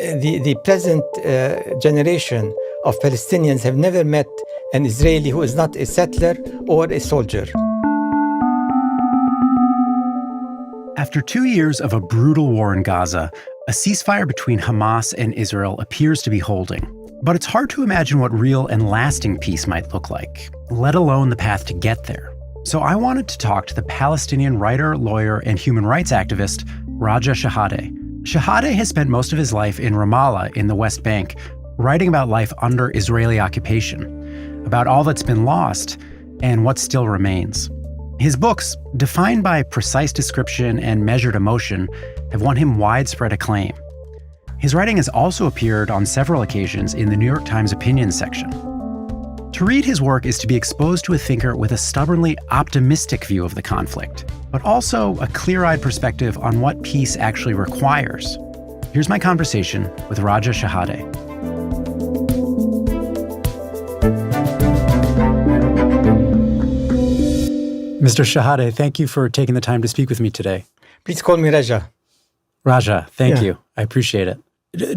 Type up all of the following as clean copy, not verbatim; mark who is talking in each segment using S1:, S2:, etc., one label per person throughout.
S1: the present generation of Palestinians have never met an Israeli who is not a settler or a soldier.
S2: After 2 years of a brutal war in Gaza, a ceasefire between Hamas and Israel appears to be holding. But it's hard to imagine what real and lasting peace might look like, let alone the path to get there. So I wanted to talk to the Palestinian writer, lawyer, and human rights activist, Raja Shehadeh. Shehadeh has spent most of his life in Ramallah in the West Bank, writing about life under Israeli occupation, about all that's been lost and what still remains. His books, defined by precise description and measured emotion, have won him widespread acclaim. His writing has also appeared on several occasions in the New York Times opinion section. To read his work is to be exposed to a thinker with a stubbornly optimistic view of the conflict, but also a clear-eyed perspective on what peace actually requires. Here's my conversation with Raja Shehadeh. Mr. Shehadeh, thank you for taking the time to speak with me today.
S1: Please call me Raja.
S2: Raja, thank you. I appreciate it.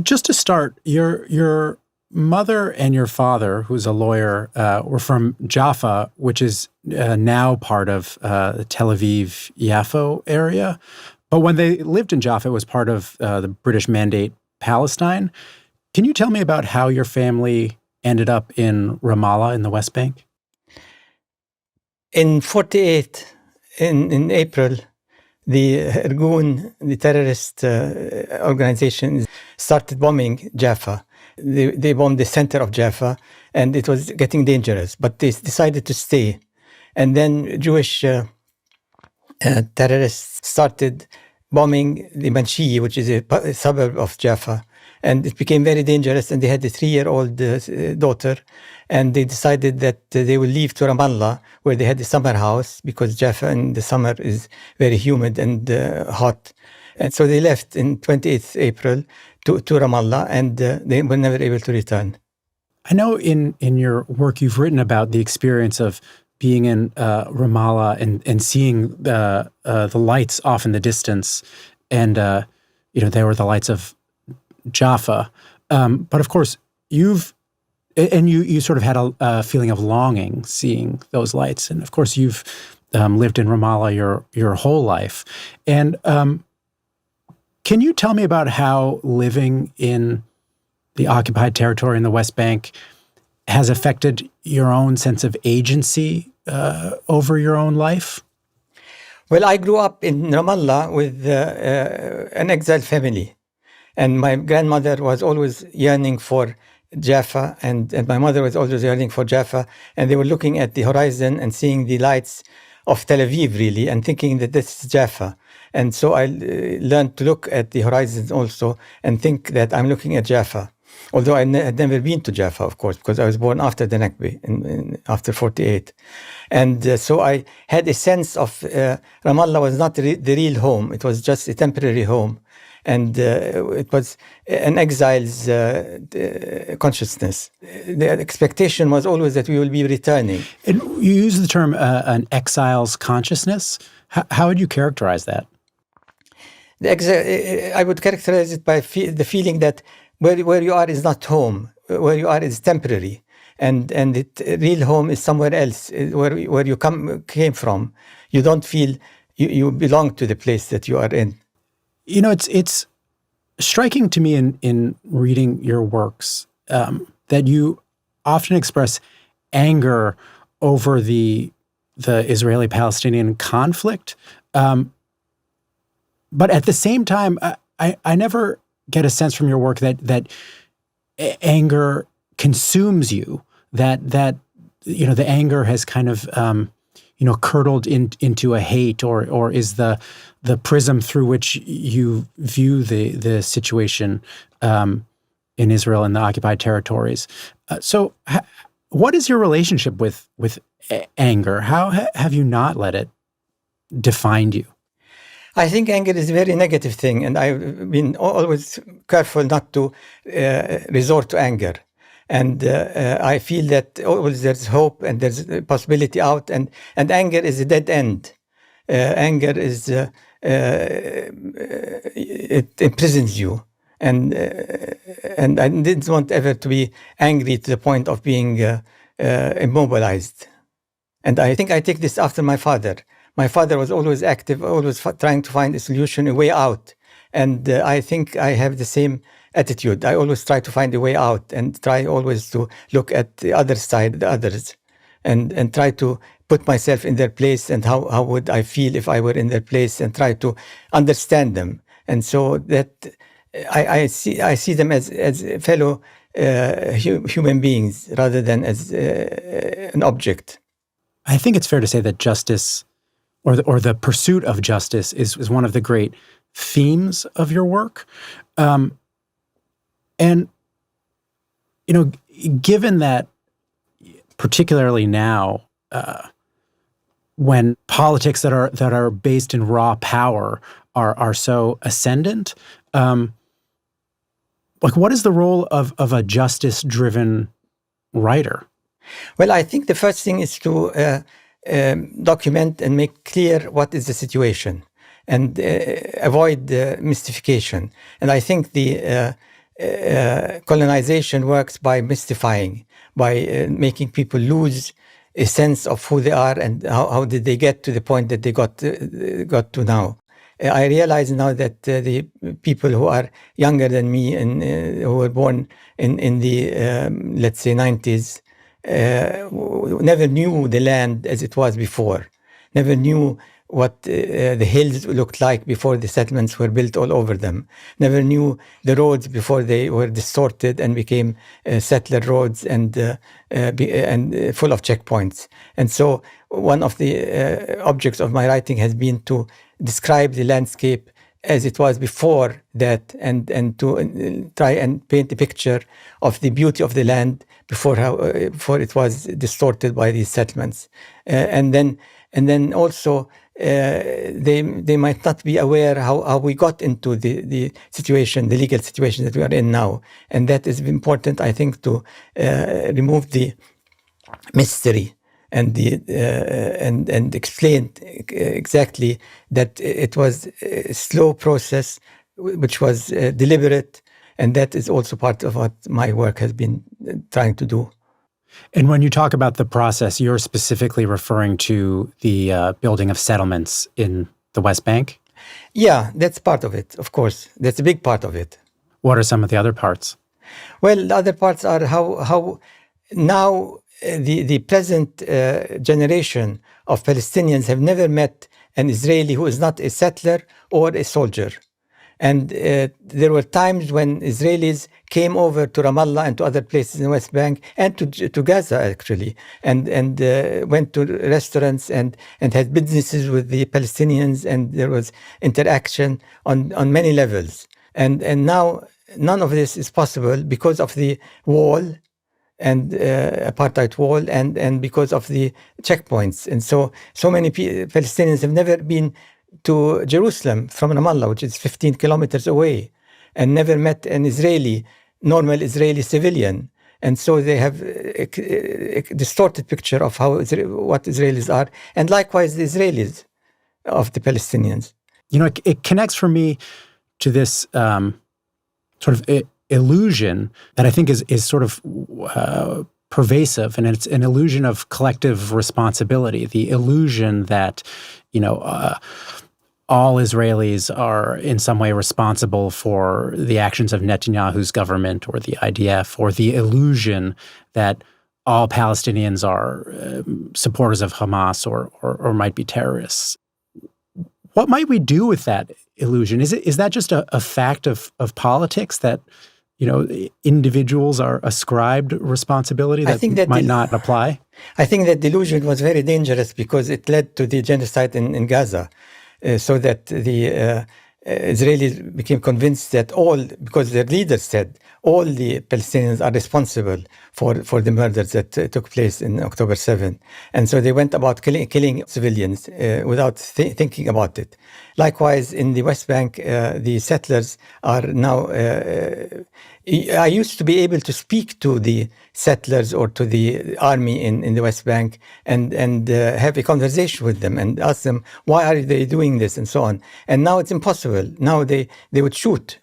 S2: Just to start, your mother and your father, who's a lawyer, were from Jaffa, which is now part of the Tel Aviv-Yaffo area. But when they lived in Jaffa, it was part of the British Mandate Palestine. Can you tell me about how your family ended up in Ramallah in the West Bank?
S1: In 1948, in April, the Irgun, the terrorist organization, started bombing Jaffa. They bombed the center of Jaffa, and it was getting dangerous, but they decided to stay. And then Jewish terrorists started bombing the Manshi, which is a suburb of Jaffa. And it became very dangerous, and they had a 3-year-old daughter, and they decided that they will leave to Ramallah, where they had a summer house, because Jaffa in the summer is very humid and hot. And so they left in 28th April to Ramallah, and they were never able to return.
S2: I know in your work you've written about the experience of being in Ramallah and seeing the lights off in the distance, and there were the lights of Jaffa. But of course, you sort of had a feeling of longing seeing those lights. And of course, you've lived in Ramallah your whole life. And can you tell me about how living in the occupied territory in the West Bank has affected your own sense of agency over your own life?
S1: Well, I grew up in Ramallah with an exiled family. And my grandmother was always yearning for Jaffa, and my mother was always yearning for Jaffa. And they were looking at the horizon and seeing the lights of Tel Aviv, really, and thinking that this is Jaffa. And so I learned to look at the horizon also and think that I'm looking at Jaffa. Although I had never been to Jaffa, of course, because I was born after the Nakba, after 1948. And so I had a sense of Ramallah was not the real home. It was just a temporary home. And it was an exile's consciousness. The expectation was always that we will be returning.
S2: And you use the term an exile's consciousness. How would you characterize that?
S1: I would characterize it by the feeling that where you are is not home. Where you are is temporary, and real home is somewhere else, where you came from. You don't feel you belong to the place that you are in.
S2: You know, it's striking to me in reading your works that you often express anger over the Israeli-Palestinian conflict, but at the same time, I never get a sense from your work that anger consumes you. That the anger has kind of curdled into a hate, or is the prism through which you view the situation in Israel and the occupied territories. So what is your relationship with anger? How have you not let it define you?
S1: I think anger is a very negative thing, and I've been always careful not to resort to anger. And I feel that always there's hope and there's a possibility out, and anger is a dead end. Anger is it imprisons you. And I didn't want ever to be angry to the point of being immobilized. And I think I take this after my father. My father was always active, always trying to find a solution, a way out. And I think I have the same attitude. I always try to find a way out and try always to look at the other side, the others, and try to put myself in their place and how would I feel if I were in their place, and try to understand them. And so that I see them as fellow human beings rather than as an object.
S2: I think it's fair to say that justice, or the pursuit of justice, is one of the great themes of your work. And, given that, particularly now, when politics that are based in raw power are so ascendant, what is the role of a justice-driven writer?
S1: Well, I think the first thing is to document and make clear what is the situation, and avoid mystification. And I think the colonization works by mystifying, by making people lose a sense of who they are and how did they get to the point that they got to now. I realize now that the people who are younger than me and who were born in the, let's say, 90s, never knew the land as it was before, never knew what the hills looked like before the settlements were built all over them, never knew the roads before they were distorted and became settler roads and full of checkpoints. And so one of the objects of my writing has been to describe the landscape as it was before that, and to try and paint a picture of the beauty of the land before it was distorted by these settlements, and then also they might not be aware how we got into the situation, the legal situation that we are in now, and that is important, I think, to remove the mystery and explain exactly that it was a slow process, which was deliberate, and that is also part of what my work has been trying to do.
S2: And when you talk about the process, you're specifically referring to the building of settlements in the West Bank?
S1: Yeah, that's part of it, of course. That's a big part of it.
S2: What are some of the other parts?
S1: Well, the other parts are how now the present generation of Palestinians have never met an Israeli who is not a settler or a soldier. And there were times when Israelis came over to Ramallah and to other places in the West Bank and to Gaza, actually, and went to restaurants and had businesses with the Palestinians, and there was interaction on many levels. And now none of this is possible because of the wall and apartheid wall, and because of the checkpoints. And so many Palestinians have never been to Jerusalem from Ramallah, which is 15 kilometers away, and never met an normal Israeli civilian. And so they have a distorted picture of what Israelis are, and likewise the Israelis of the Palestinians.
S2: It connects for me to this sort of illusion that I think is sort of pervasive, and it's an illusion of collective responsibility, the illusion that, all Israelis are in some way responsible for the actions of Netanyahu's government or the IDF, or the illusion that all Palestinians are supporters of Hamas or might be terrorists. What might we do with that illusion? Is that just a fact of politics that individuals are ascribed responsibility that might not apply?
S1: I think that delusion was very dangerous because it led to the genocide in Gaza. So that the Israelis became convinced that because their leaders said all the Palestinians are responsible for the murders that took place in October 7. And so they went about killing civilians without thinking about it. Likewise, in the West Bank, the settlers are now... I used to be able to speak to the settlers or to the army in the West Bank and have a conversation with them and ask them, why are they doing this, and so on. And now it's impossible. Now they would shoot.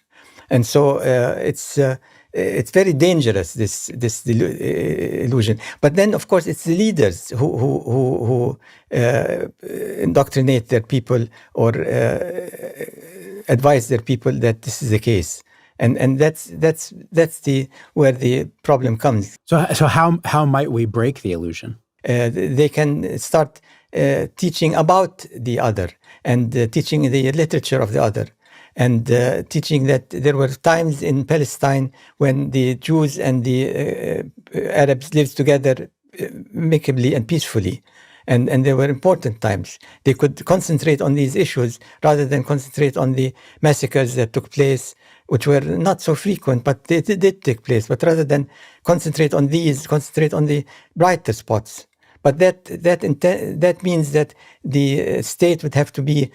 S1: And so it's very dangerous, this illusion. But then, of course, it's the leaders who indoctrinate their people or advise their people that this is the case. And that's where the problem comes.
S2: So how might we break the illusion?
S1: They can start teaching about the other and teaching the literature of the other, and teaching that there were times in Palestine when the Jews and the Arabs lived together amicably and peacefully. And there were important times. They could concentrate on these issues rather than concentrate on the massacres that took place, which were not so frequent, but they did take place. But rather than concentrate on these, concentrate on the brighter spots. But that means that the state would have to be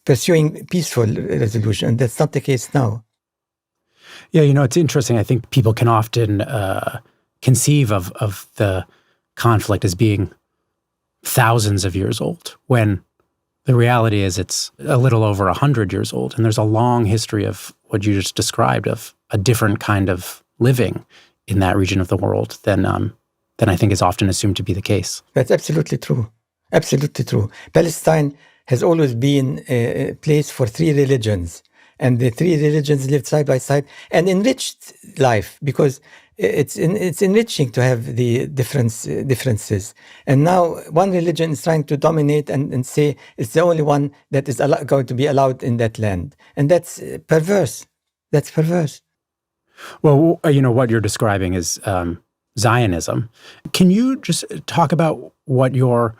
S1: pursuing peaceful resolution, and that's not the case now.
S2: Yeah, it's interesting. I think people can often conceive of the conflict as being thousands of years old, when the reality is it's a little over 100 years old. And there's a long history of what you just described, of a different kind of living in that region of the world than I think is often assumed to be the case.
S1: That's absolutely true. Absolutely true. Palestine has always been a place for three religions. And the three religions lived side by side and enriched life, because it's enriching to have the differences. And now one religion is trying to dominate and say it's the only one that is going to be allowed in that land. And that's perverse. That's perverse.
S2: Well, what you're describing is Zionism. Can you just talk about what your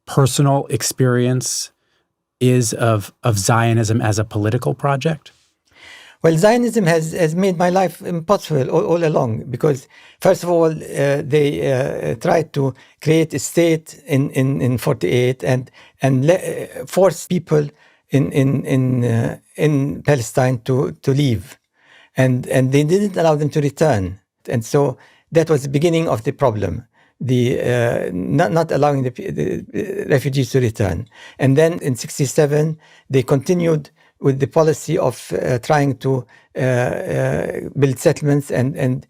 S2: personal experience is of Zionism as a political project?
S1: Well, Zionism has made my life impossible all along, because first of all, they tried to create a state in 48 and force people in Palestine to leave, and they didn't allow them to return, and so that was the beginning of the problem. The not allowing the refugees to return. And then in 67, they continued with the policy of trying to build settlements and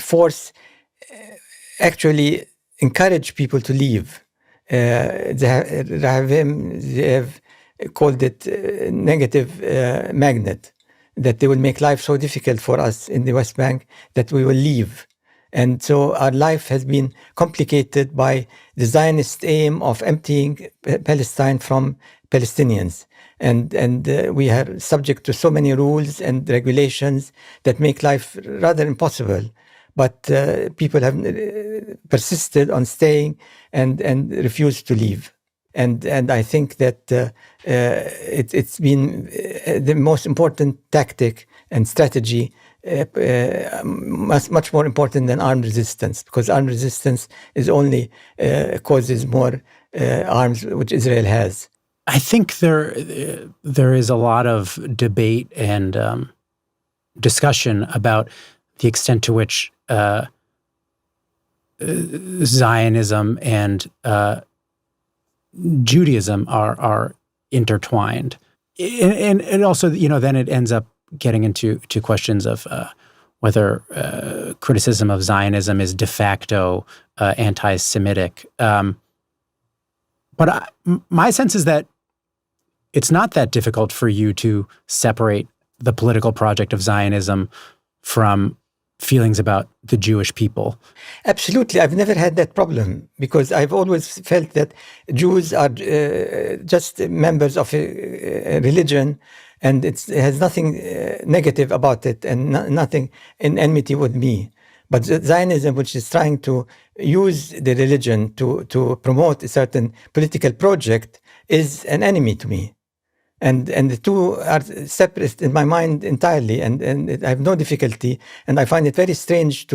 S1: force, actually encourage people to leave. They have called it negative magnet, that they will make life so difficult for us in the West Bank that we will leave. And so our life has been complicated by the Zionist aim of emptying Palestine from Palestinians. And we are subject to so many rules and regulations that make life rather impossible. But people have persisted on staying and refused to leave. And I think that it's been the most important tactic and strategy, much more important than armed resistance, because armed resistance is only causes more arms, which Israel has.
S2: I think there is a lot of debate and discussion about the extent to which Zionism and Judaism are intertwined, and also then it ends up getting into questions of whether criticism of Zionism is de facto anti-Semitic. But my sense is that it's not that difficult for you to separate the political project of Zionism from feelings about the Jewish people.
S1: Absolutely. I've never had that problem, because I've always felt that Jews are just members of a religion, and it has nothing negative about it and nothing in enmity with me. But Zionism, which is trying to use the religion to promote a certain political project, is an enemy to me. And the two are separate in my mind entirely, and I have no difficulty. And I find it very strange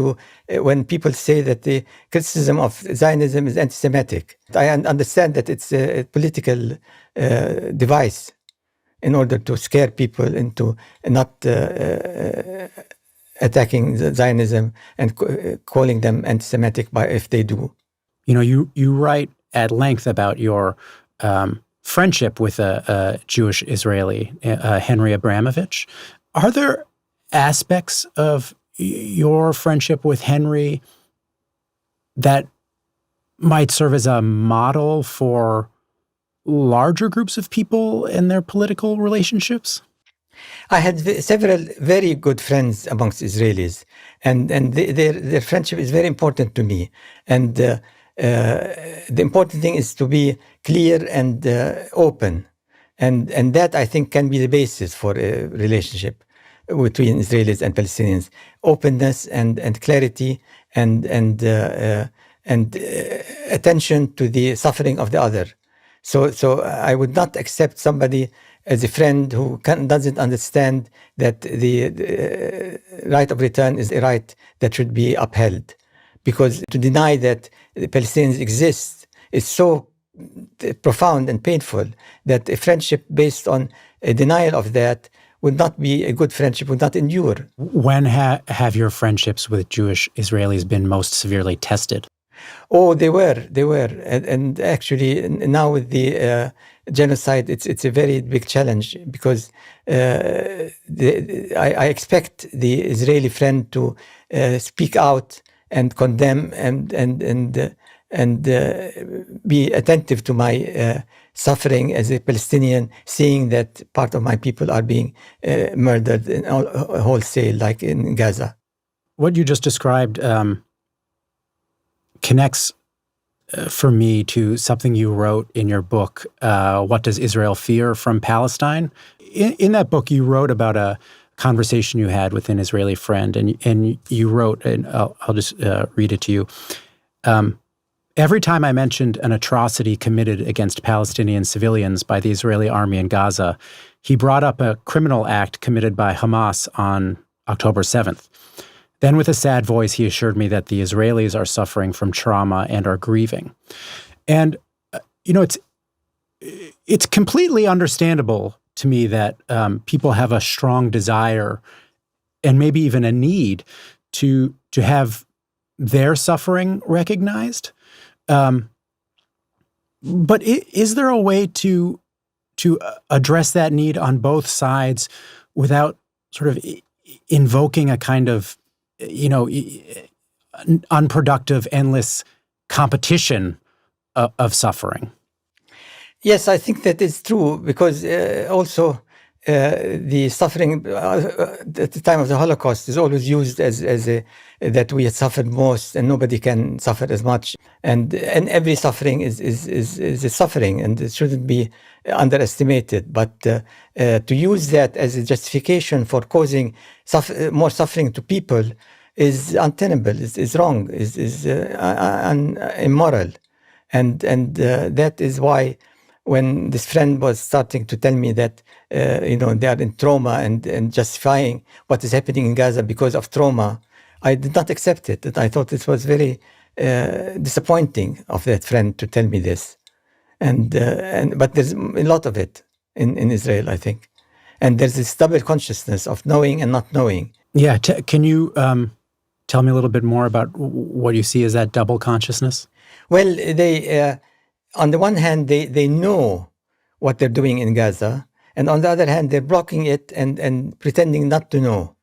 S1: when people say that the criticism of Zionism is anti-Semitic. I understand that it's a political device in order to scare people into not attacking Zionism and calling them anti-Semitic if they do.
S2: You write at length about your friendship with a Jewish Israeli, Henry Abramovich. Are there aspects of your friendship with Henry that might serve as a model for larger groups of people and their political relationships?
S1: I had several very good friends amongst Israelis, and their friendship is very important to me. And the important thing is to be clear and open, and that I think can be the basis for a relationship between Israelis and Palestinians. Openness and clarity and attention to the suffering of the other. So I would not accept somebody as a friend who doesn't understand that the right of return is a right that should be upheld. Because to deny that the Palestinians exist is so profound and painful that a friendship based on a denial of that would not be a good friendship, would not endure.
S2: When have your friendships with Jewish Israelis been most severely tested?
S1: Oh, they were, and actually now with the genocide, it's a very big challenge because I expect the Israeli friend to speak out and condemn and be attentive to my suffering as a Palestinian, seeing that part of my people are being murdered in wholesale, like in Gaza.
S2: What you just described connects for me to something you wrote in your book, What Does Israel Fear from Palestine? In that book, you wrote about a conversation you had with an Israeli friend, and you wrote, and I'll just read it to you. Every time I mentioned an atrocity committed against Palestinian civilians by the Israeli army in Gaza, he brought up a criminal act committed by Hamas on October 7th. Then with a sad voice, he assured me that the Israelis are suffering from trauma and are grieving. And, it's completely understandable to me that people have a strong desire and maybe even a need to have their suffering recognized. But is there a way to address that need on both sides without sort of invoking a kind of unproductive, endless competition of suffering?
S1: Yes, I think that is true because also the suffering at the time of the Holocaust is always used as a that we had suffered most and nobody can suffer as much, and every suffering is a suffering and it shouldn't be underestimated. But to use that as a justification for causing more suffering to people is untenable, is wrong, is immoral, and that is why when this friend was starting to tell me that they are in trauma and justifying what is happening in Gaza because of trauma, I did not accept it. I thought it was very disappointing of that friend to tell me this, but there's a lot of it in Israel, I think, and there's this double consciousness of knowing and not knowing.
S2: Yeah, can you tell me a little bit more about what you see as that double consciousness?
S1: Well, they. On the one hand, they know what they're doing in Gaza, and on the other hand, they're blocking it and pretending not to know.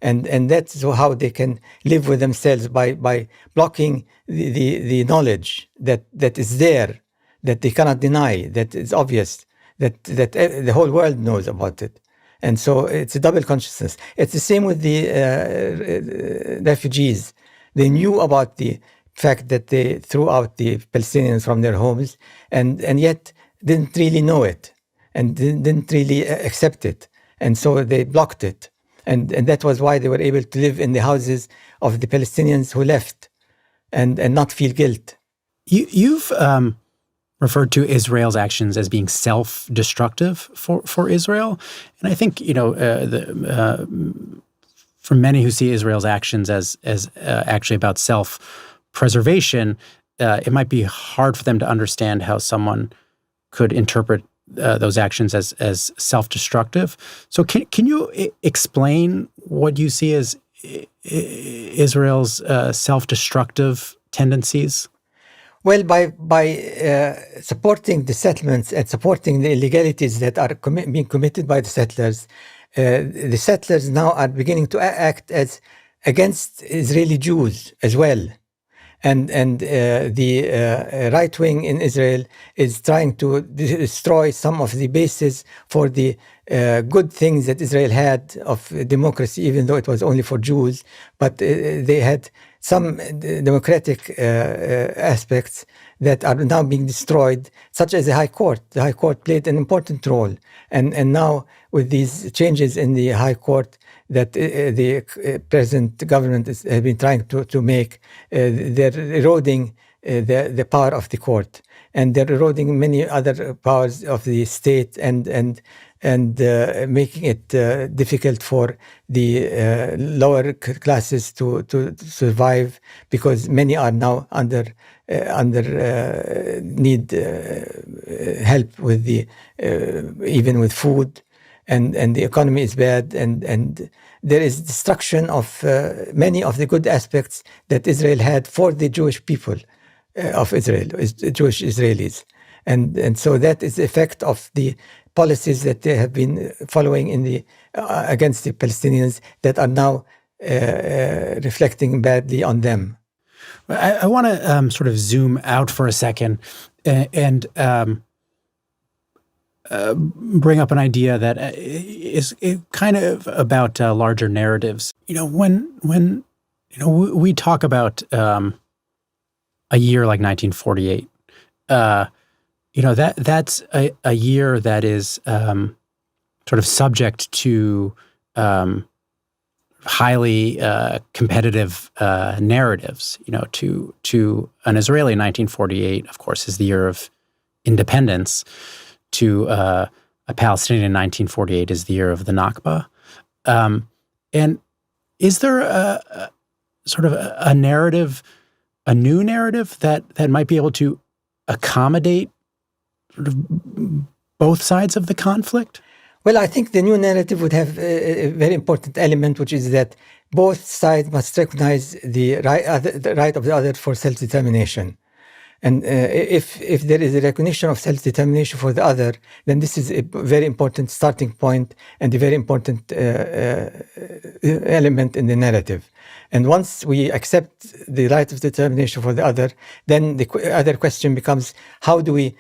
S1: And that's how they can live with themselves, by blocking the knowledge that is there, that they cannot deny, that is obvious, that the whole world knows about it. And so it's a double consciousness. It's the same with the refugees. They knew about the fact that they threw out the Palestinians from their homes and yet didn't really know it and didn't really accept it. And so they blocked it. And that was why they were able to live in the houses of the Palestinians who left and not feel guilt.
S2: You've referred to Israel's actions as being self-destructive for Israel. And I think, for many who see Israel's actions as actually about self-preservation, it might be hard for them to understand how someone could interpret those actions as self-destructive. So can you explain what you see as Israel's self-destructive tendencies?
S1: Well, by supporting the settlements and supporting the illegalities that are being committed by the settlers, the settlers now are beginning to act as against Israeli Jews as well. And the right wing in Israel is trying to destroy some of the basis for the good things that Israel had of democracy, even though it was only for Jews. But they had some democratic aspects that are now being destroyed, such as the High Court. The High Court played an important role. And now with these changes in the High Court that the present government has been trying to make, they're eroding the power of the court. And they're eroding many other powers of the state and making it difficult for the lower classes to survive, because many are now under need help with the even with food, and the economy is bad, and there is destruction of many of the good aspects that Israel had for the Jewish people of Israel, Jewish Israelis. And so that is the effect of the policies that they have been following in the against the Palestinians that are now reflecting badly on them.
S2: I want to sort of zoom out for a second and bring up an idea that is kind of about larger narratives. When we talk about a year like 1948, that's a year that is sort of subject to highly competitive narratives. To an Israeli, 1948, of course, is the year of independence. To a Palestinian, 1948 is the year of the Nakba. And is there a sort of a narrative, a new narrative that might be able to accommodate sort of both sides of the conflict?
S1: Well, I think the new narrative would have a very important element, which is that both sides must recognize the right of the other for self-determination. And if there is a recognition of self-determination for the other, then this is a very important starting point and a very important element in the narrative. And once we accept the right of determination for the other, then the other question becomes, how do we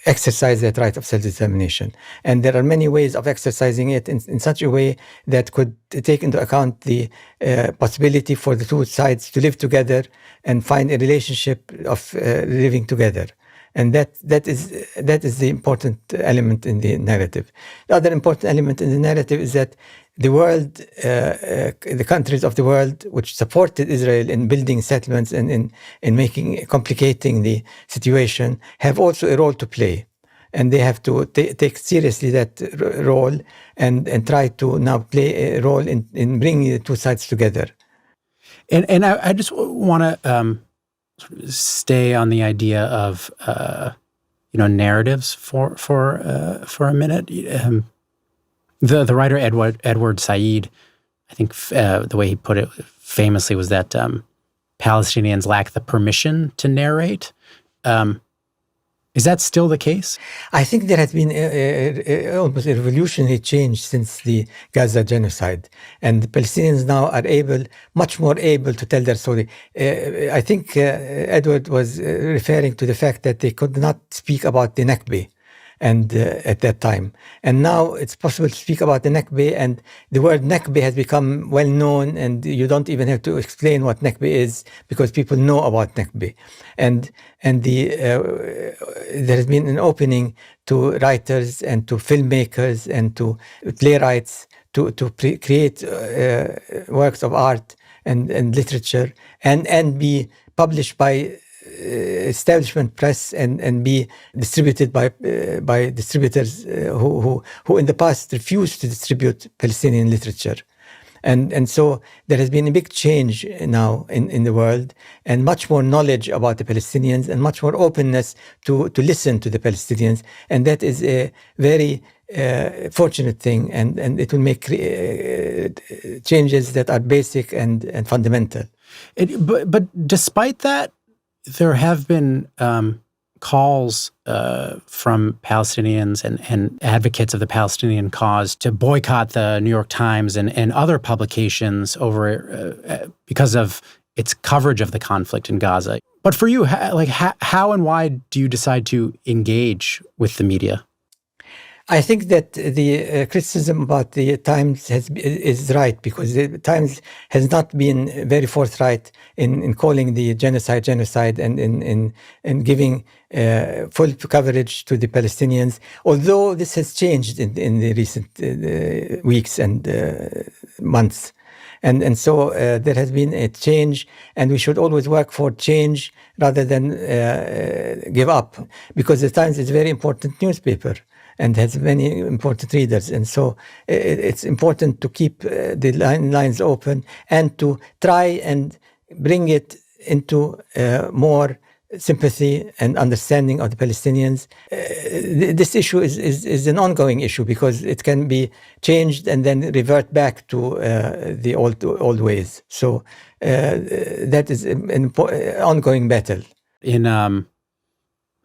S1: exercise that right of self-determination? And there are many ways of exercising it in such a way that could take into account the possibility for the two sides to live together and find a relationship of living together. And that is the important element in the narrative. The other important element in the narrative is that the world, the countries of the world which supported Israel in building settlements and in complicating the situation, have also a role to play. And they have to take seriously that role and try to now play a role in bringing the two sides together.
S2: And I just want to stay on the idea of narratives for a minute. The writer Edward Said, I think the way he put it famously was that Palestinians lack the permission to narrate. Is that still the case?
S1: I think there has been almost a revolutionary change since the Gaza genocide. And the Palestinians now are much more able to tell their story. I think Edward was referring to the fact that they could not speak about the Nakba. And at that time. And now it's possible to speak about the Nakba, and the word Nakba has become well known, and you don't even have to explain what Nakba is because people know about Nakba. And there has been an opening to writers and to filmmakers and to playwrights to create works of art and literature and be published by establishment press and be distributed by distributors who in the past refused to distribute Palestinian literature. And so there has been a big change now in the world, and much more knowledge about the Palestinians and much more openness to listen to the Palestinians. And that is a very fortunate thing, and it will make changes that are basic and fundamental.
S2: But despite that, there have been calls from Palestinians and advocates of the Palestinian cause to boycott the New York Times and other publications because of its coverage of the conflict in Gaza. But for you, how and why do you decide to engage with the media?
S1: I think that the criticism about the Times is right, because the Times has not been very forthright in calling the genocide and in giving full coverage to the Palestinians. Although this has changed in the recent weeks and months. And so there has been a change, and we should always work for change rather than give up, because the Times is a very important newspaper and has many important readers. And so it's important to keep the lines open and to try and bring it into more sympathy and understanding of the Palestinians. This issue is an ongoing issue, because it can be changed and then revert back to the old ways. So that is an ongoing battle.
S2: In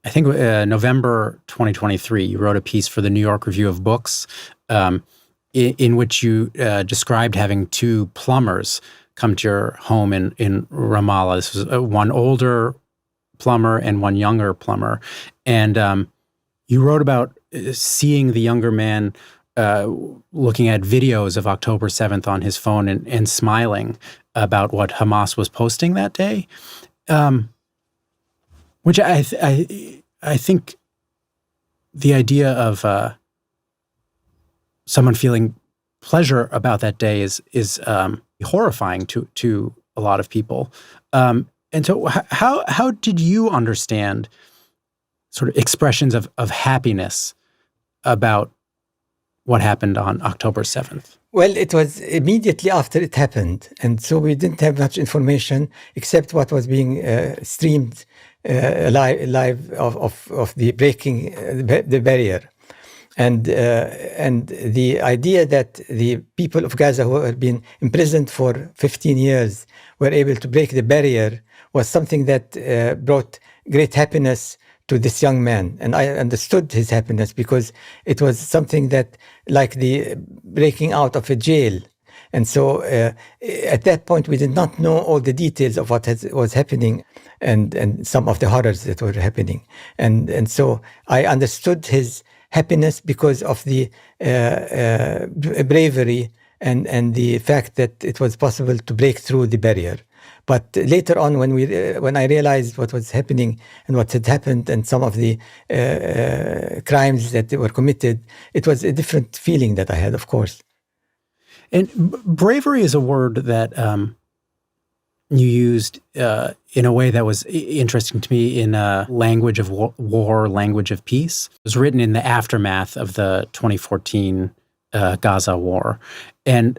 S2: I think November 2023, you wrote a piece for the New York Review of Books in which you described having two plumbers come to your home in Ramallah. This was one older plumber and one younger plumber. And you wrote about seeing the younger man looking at videos of October 7th on his phone and smiling about what Hamas was posting that day. Which I think the idea of someone feeling pleasure about that day is horrifying to a lot of people. And so, how did you understand sort of expressions of happiness about what happened on October 7th?
S1: Well, it was immediately after it happened, and so we didn't have much information except what was being streamed live of the breaking the barrier, and the idea that the people of Gaza who had been imprisoned for 15 years were able to break the barrier was something that brought great happiness to this young man. And I understood his happiness, because it was something that, like the breaking out of a jail. And so at that point, we did not know all the details of what was happening and some of the horrors that were happening. And so I understood his happiness because of the bravery and the fact that it was possible to break through the barrier. But later on, when I realized what was happening and what had happened and some of the crimes that were committed, it was a different feeling that I had, of course.
S2: And bravery is a word that you used in a way that was interesting to me, in a language of war, language of peace. It was written in the aftermath of the 2014 Gaza war. And,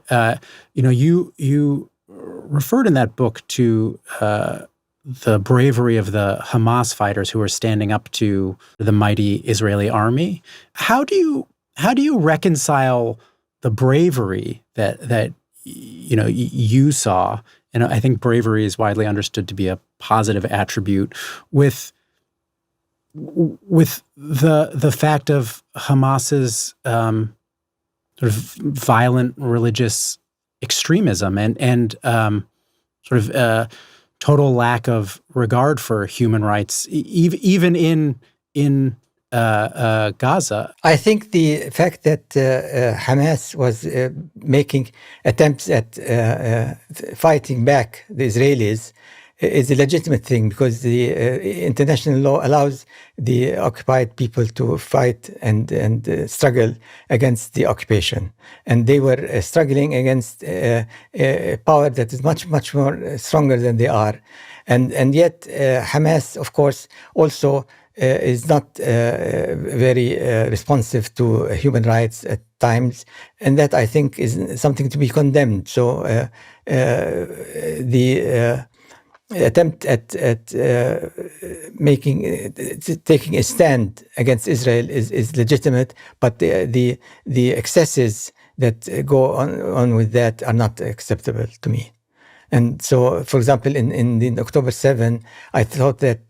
S2: you referred in that book to the bravery of the Hamas fighters who were standing up to the mighty Israeli army. How do you reconcile the bravery that you saw, and I think bravery is widely understood to be a positive attribute, with the fact of Hamas's sort of violent religious extremism and sort of total lack of regard for human rights, even in Gaza?
S1: I think the fact that Hamas was making attempts at fighting back the Israelis is a legitimate thing, because the international law allows the occupied people to fight and struggle against the occupation. And they were struggling against a power that is much, much more stronger than they are. And yet Hamas, of course, also is not very responsive to human rights at times, and that, I think, is something to be condemned. So the attempt at taking a stand against Israel is legitimate, but the excesses that go on with that are not acceptable to me. And so, for example, in October 7, I thought that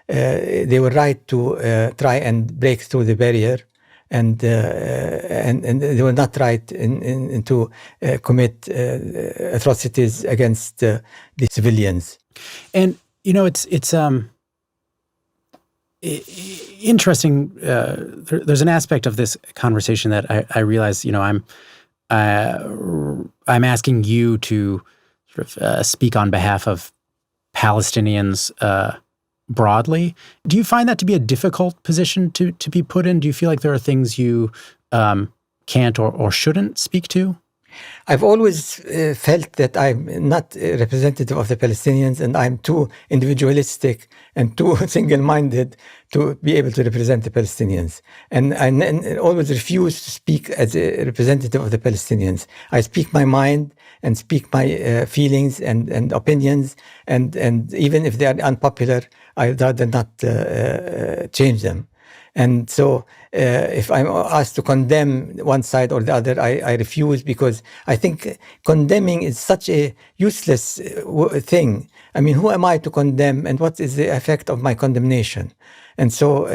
S1: they were right to try and break through the barrier, and they were not right in to commit atrocities against the civilians.
S2: And it's interesting. There's an aspect of this conversation that I realize. I'm asking you to sort of speak on behalf of Palestinians broadly. Do you find that to be a difficult position to be put in? Do you feel like there are things you can't or shouldn't speak to?
S1: I've always felt that I'm not a representative of the Palestinians, and I'm too individualistic and too single-minded to be able to represent the Palestinians. And I always refuse to speak as a representative of the Palestinians. I speak my mind and speak my feelings and opinions, and even if they are unpopular, I'd rather not change them. And so if I'm asked to condemn one side or the other, I refuse, because I think condemning is such a useless thing. I mean, who am I to condemn, and what is the effect of my condemnation? And so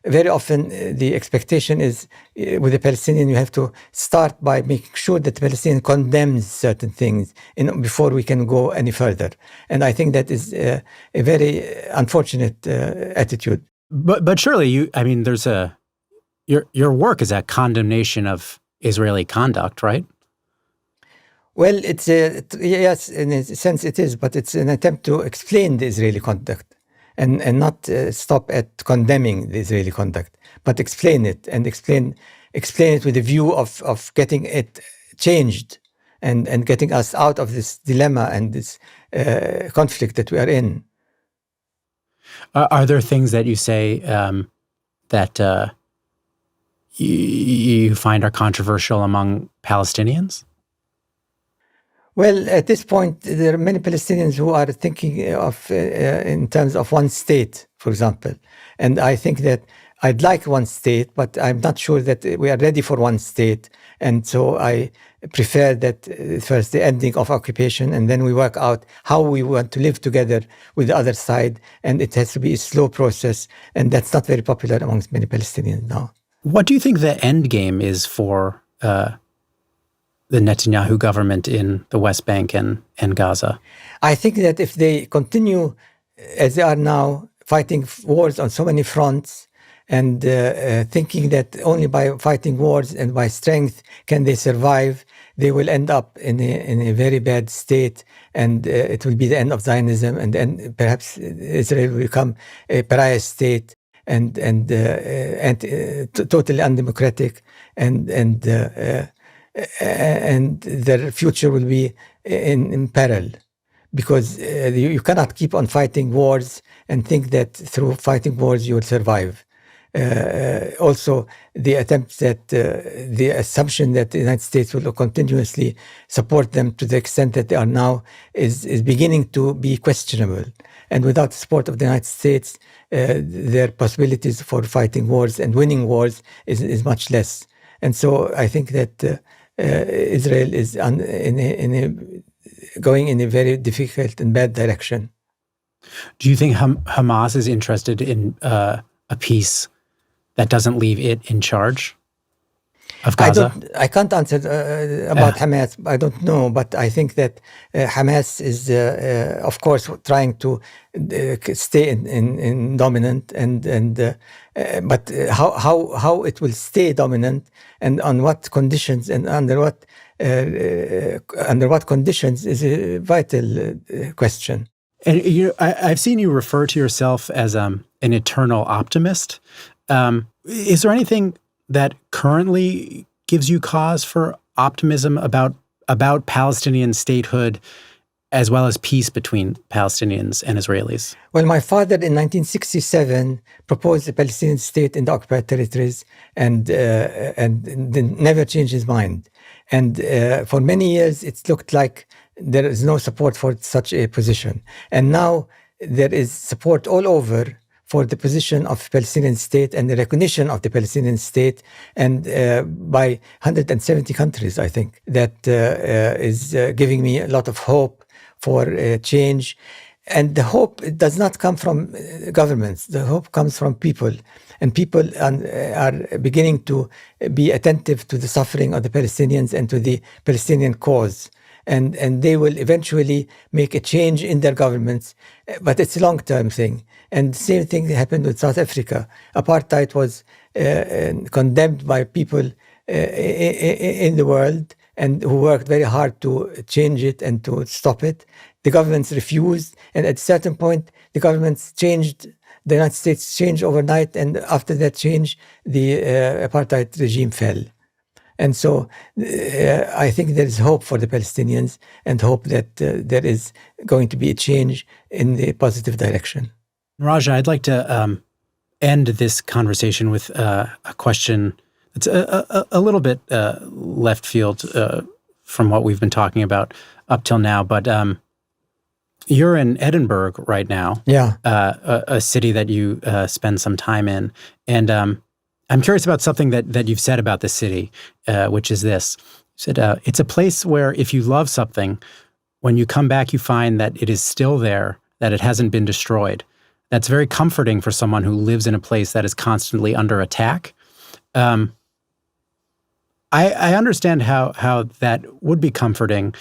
S1: very often the expectation is with the Palestinian, you have to start by making sure that the Palestinian condemns certain things before we can go any further. And I think that is a very unfortunate attitude.
S2: But surely there's your work is a condemnation of Israeli conduct, right?
S1: Well, yes, in a sense it is, but it's an attempt to explain the Israeli conduct and not stop at condemning the Israeli conduct, but explain it and explain it with a view of getting it changed and getting us out of this dilemma and this conflict that we are in.
S2: Are there things that you say that you find are controversial among Palestinians?
S1: Well, at this point, there are many Palestinians who are thinking of in terms of one state, for example. And I think that I'd like one state, but I'm not sure that we are ready for one state. And so I prefer that first the ending of occupation, and then we work out how we want to live together with the other side. And it has to be a slow process. And that's not very popular amongst many Palestinians now.
S2: What do you think the end game is for the Netanyahu government in the West Bank and Gaza?
S1: I think that if they continue as they are now, fighting wars on so many fronts, and thinking that only by fighting wars and by strength can they survive, they will end up in a very bad state, and it will be the end of Zionism, and then perhaps Israel will become a pariah state and totally undemocratic, and their future will be in peril, because you cannot keep on fighting wars and think that through fighting wars you will survive. Also, the attempt that the assumption that the United States will continuously support them to the extent that they are now is beginning to be questionable. And without the support of the United States, their possibilities for fighting wars and winning wars is much less. And so I think that Israel is going in a very difficult and bad direction.
S2: Do you think Hamas is interested in a peace that doesn't leave it in charge of Gaza?
S1: I can't answer about Hamas. I don't know, but I think that Hamas is, of course, trying to stay in dominant, but how it will stay dominant and on what conditions and under what conditions is a vital question.
S2: And I've seen you refer to yourself as an eternal optimist. Is there anything that currently gives you cause for optimism about Palestinian statehood as well as peace between Palestinians and Israelis?
S1: Well, my father in 1967 proposed a Palestinian state in the occupied territories and never changed his mind. And for many years, it looked like there is no support for such a position. And now there is support all over for the position of Palestinian state and the recognition of the Palestinian state, and by 170 countries, I think, that is giving me a lot of hope for change. And the hope does not come from governments. The hope comes from people. And people are beginning to be attentive to the suffering of the Palestinians and to the Palestinian cause. And they will eventually make a change in their governments. But it's a long-term thing. And the same thing happened with South Africa. Apartheid was condemned by people in the world and who worked very hard to change it and to stop it. The governments refused, and at a certain point, the governments changed. The United States changed overnight, and after that change, the apartheid regime fell. And so I think there is hope for the Palestinians and hope that there is going to be a change in the positive direction.
S2: Raja, I'd like to end this conversation with a question that's a little bit left field from what we've been talking about up till now, but you're in Edinburgh right now, a city that you spend some time in. And I'm curious about something that you've said about this city, which is this. You said, it's a place where if you love something, when you come back, you find that it is still there, that it hasn't been destroyed. That's very comforting for someone who lives in a place that is constantly under attack. I understand how that would be comforting,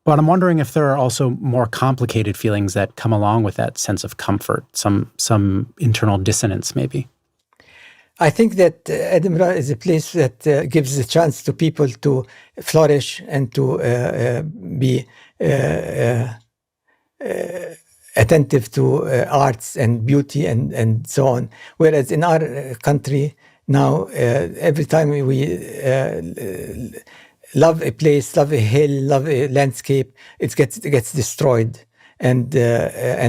S2: but I'm wondering if there are also more complicated feelings that come along with that sense of comfort, some internal dissonance maybe.
S1: I think that Edinburgh is a place that gives a chance to people to flourish and to be attentive to arts and beauty and so on. Whereas in our country now, every time we love a place, love a hill, love a landscape, it gets destroyed. And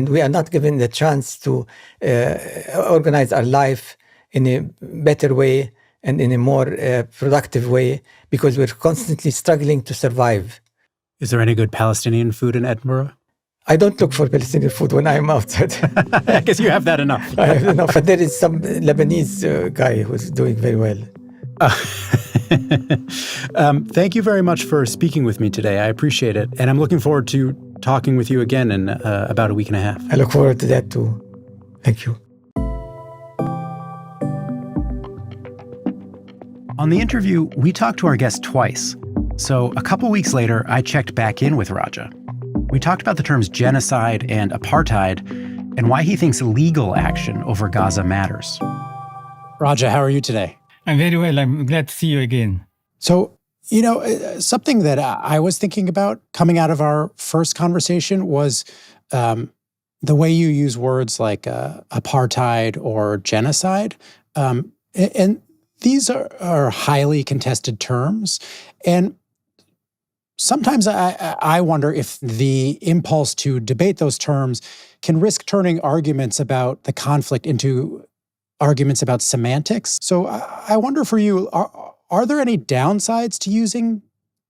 S1: we are not given the chance to organize our life in a better way and in a more productive way, because we're constantly struggling to survive.
S2: Is there any good Palestinian food in Edinburgh?
S1: I don't look for Palestinian food when I'm outside.
S2: I guess you have that enough.
S1: I have enough. But there is some Lebanese guy who's doing very well.
S2: Thank you very much for speaking with me today. I appreciate it. And I'm looking forward to talking with you again in about a week and a half.
S1: I look forward to that too. Thank you.
S2: On the interview, we talked to our guest twice. So a couple weeks later, I checked back in with Raja. We talked about the terms genocide and apartheid and why he thinks legal action over Gaza matters. Raja, how are you today?
S1: I'm very well. I'm glad to see you again.
S2: So, something that I was thinking about coming out of our first conversation was the way you use words like apartheid or genocide. And these are highly contested terms. And sometimes I wonder if the impulse to debate those terms can risk turning arguments about the conflict into arguments about semantics. So I wonder for you, are there any downsides to using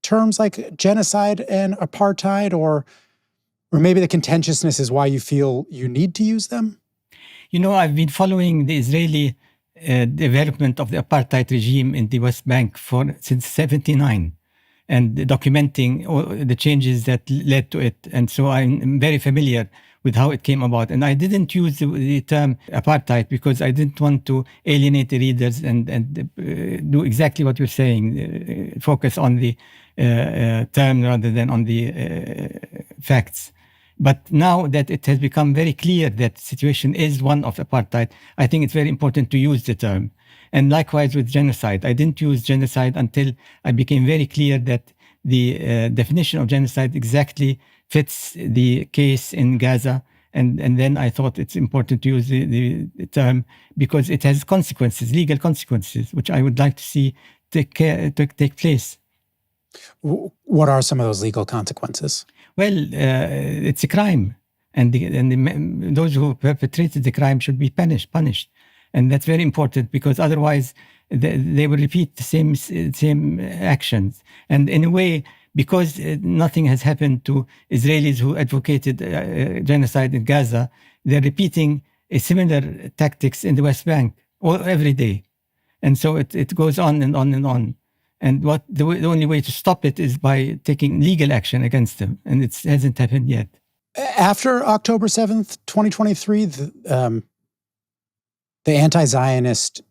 S2: terms like genocide and apartheid, or maybe the contentiousness is why you feel you need to use them?
S1: I've been following the Israeli development of the apartheid regime in the West Bank since 1979 and documenting all the changes that led to it. And so I'm very familiar with how it came about. And I didn't use the term apartheid because I didn't want to alienate the readers and do exactly what you're saying, focus on the term rather than on the facts. But now that it has become very clear that the situation is one of apartheid, I think it's very important to use the term. And likewise with genocide. I didn't use genocide until I became very clear that the definition of genocide exactly fits the case in Gaza. And then I thought it's important to use the term because it has consequences, legal consequences, which I would like to see take place.
S2: What are some of those legal consequences?
S1: Well, it's a crime, and those who perpetrated the crime should be punished, and that's very important because otherwise they will repeat the same actions. And in a way, because nothing has happened to Israelis who advocated genocide in Gaza, they're repeating similar tactics in the West Bank every day, and so it goes on and on and on. And the only way to stop it is by taking legal action against them. And it hasn't happened yet.
S2: After October 7th, 2023, the anti-Zionist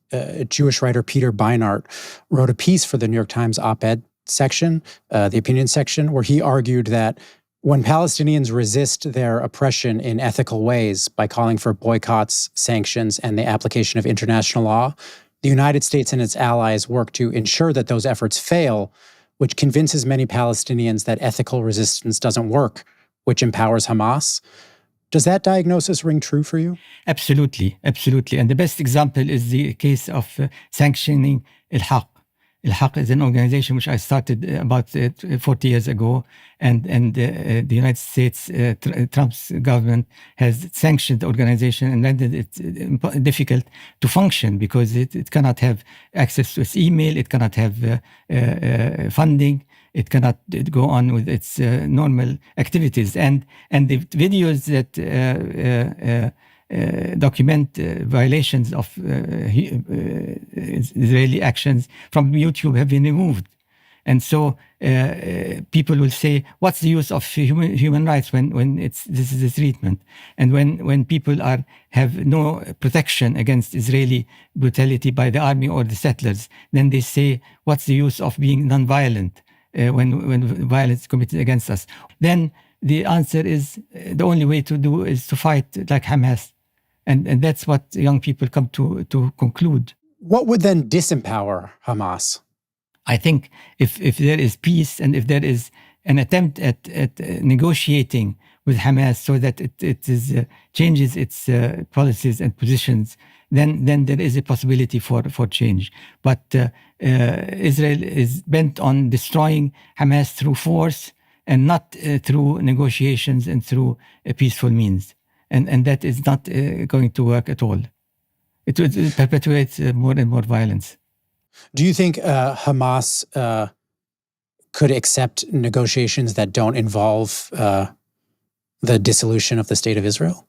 S2: Jewish writer Peter Beinart wrote a piece for the New York Times op-ed section, the opinion section, where he argued that when Palestinians resist their oppression in ethical ways by calling for boycotts, sanctions, and the application of international law, the United States and its allies work to ensure that those efforts fail, which convinces many Palestinians that ethical resistance doesn't work, which empowers Hamas. Does that diagnosis ring true for you?
S1: Absolutely, absolutely. And the best example is the case of sanctioning Al-Haq. Al-Haq is an organization which I started about 40 years ago, and the United States, Trump's government has sanctioned the organization and rendered it difficult to function because it cannot have access to its email, it cannot have funding, it cannot go on with its normal activities. And the videos that document violations of Israeli actions from YouTube have been removed. And so people will say, what's the use of human rights when this is the treatment? And when people have no protection against Israeli brutality by the army or the settlers, then they say, what's the use of being nonviolent when violence is committed against us? Then the answer is, the only way to do is to fight like Hamas. And that's what young people come to conclude.
S2: What would then disempower Hamas?
S1: I think if there is peace and if there is an attempt at negotiating with Hamas so that it changes its policies and positions, then there is a possibility for change. But Israel is bent on destroying Hamas through force and not through negotiations and through peaceful means. And that is not going to work at all. It would perpetuate more and more violence.
S2: Do you think Hamas could accept negotiations that don't involve the dissolution of the State of Israel?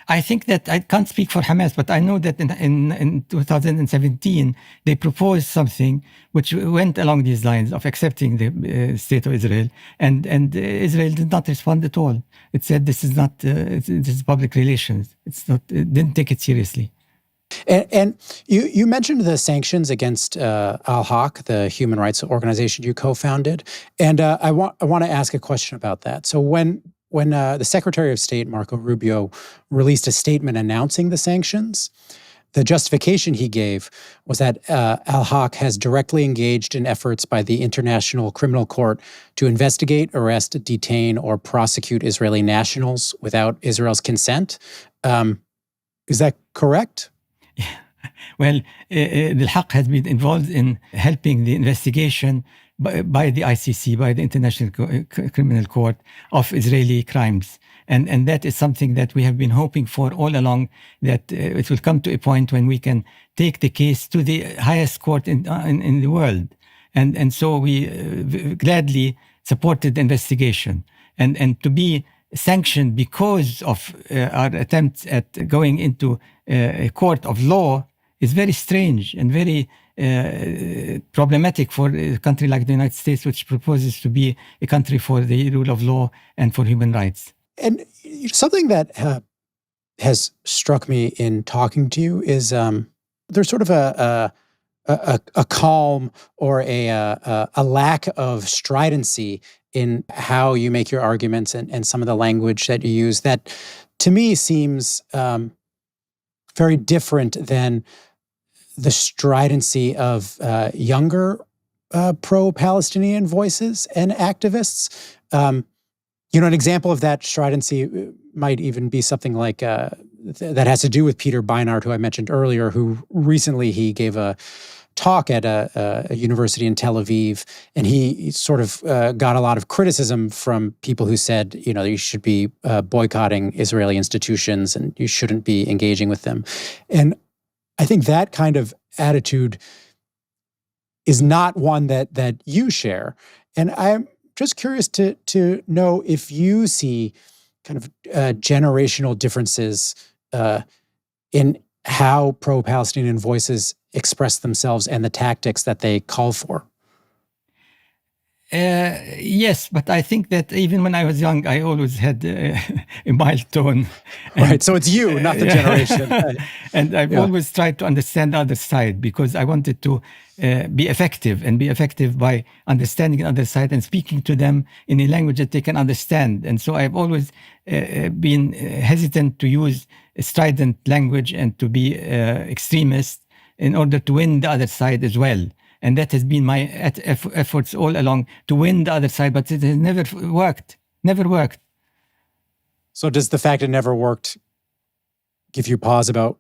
S1: I think that I can't speak for Hamas, but I know that in 2017, they proposed something which went along these lines of accepting the State of Israel. And Israel did not respond at all. It said this is not, this is public relations. It didn't take it seriously.
S2: And you mentioned the sanctions against Al-Haq, the human rights organization you co-founded. And I want to ask a question about that. So when the Secretary of State, Marco Rubio, released a statement announcing the sanctions, the justification he gave was that Al-Haq has directly engaged in efforts by the International Criminal Court to investigate, arrest, detain, or prosecute Israeli nationals without Israel's consent. Is that correct?
S1: Yeah. Well, Al-Haq has been involved in helping the investigation by the ICC, by the International Criminal Court of Israeli crimes. And that is something that we have been hoping for all along, that it will come to a point when we can take the case to the highest court in the world. And so we gladly supported the investigation. And to be sanctioned because of our attempts at going into a court of law is very strange and very problematic for a country like the United States, which proposes to be a country for the rule of law and for human rights.
S2: And something that has struck me in talking to you is there's sort of a calm or a lack of stridency in how you make your arguments and some of the language that you use that, to me, seems very different than the stridency of younger pro-Palestinian voices and activists. An example of that stridency might even be something like that has to do with Peter Beinart, who I mentioned earlier, who recently he gave a talk at a university in Tel Aviv, and he sort of got a lot of criticism from people who said, you should be boycotting Israeli institutions and you shouldn't be engaging with them. And I think that kind of attitude is not one that you share. And I'm just curious to know if you see kind of generational differences in how pro-Palestinian voices express themselves and the tactics that they call for.
S1: Yes, but I think that even when I was young, I always had a mild tone.
S2: Right, so it's you, not the generation.
S1: And I've always tried to understand the other side because I wanted to be effective by understanding the other side and speaking to them in a language that they can understand. And so I've always been hesitant to use strident language and to be extremist in order to win the other side as well. And that has been my efforts all along to win the other side, but it has never worked. Never worked.
S2: So does the fact it never worked give you pause about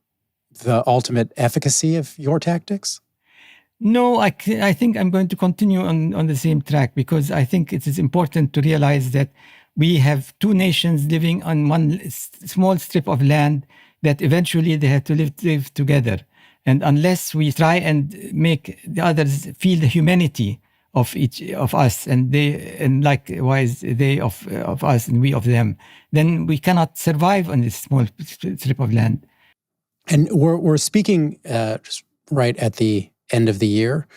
S2: the ultimate efficacy of your tactics?
S1: No, I think I'm going to continue on the same track because I think it is important to realize that we have two nations living on one small strip of land that eventually they have to live together. And unless we try and make the others feel the humanity of each of us, and likewise they of us and we of them, then we cannot survive on this small strip of land.
S2: And we're speaking just right at the end of the year.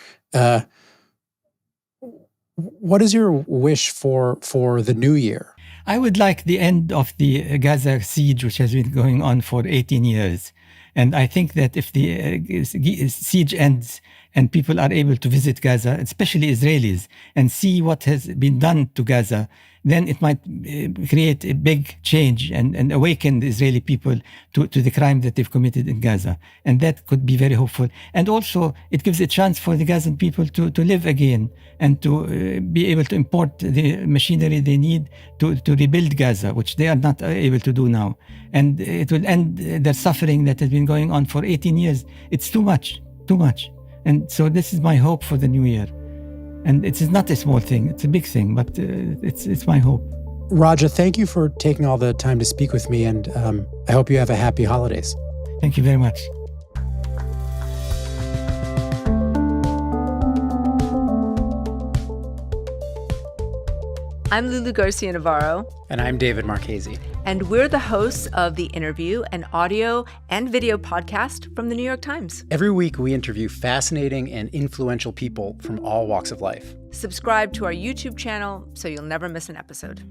S2: What is your wish for the new year?
S1: I would like the end of the Gaza siege, which has been going on for 18 years. And I think that if the siege ends and people are able to visit Gaza, especially Israelis, and see what has been done to Gaza, then it might create a big change and awaken the Israeli people to the crime that they've committed in Gaza. And that could be very hopeful. And also, it gives a chance for the Gazan people to live again and to be able to import the machinery they need to rebuild Gaza, which they are not able to do now. And it will end their suffering that has been going on for 18 years. It's too much. And so this is my hope for the new year. And it is not a small thing, it's a big thing, but it's my hope.
S2: Raja, thank you for taking all the time to speak with me, and I hope you have a happy holidays.
S1: Thank you very much.
S3: I'm Lulu Garcia-Navarro.
S2: And I'm David Marchese.
S3: And we're the hosts of The Interview, an audio and video podcast from the New York Times.
S2: Every week, we interview fascinating and influential people from all walks of life.
S3: Subscribe to our YouTube channel so you'll never miss an episode.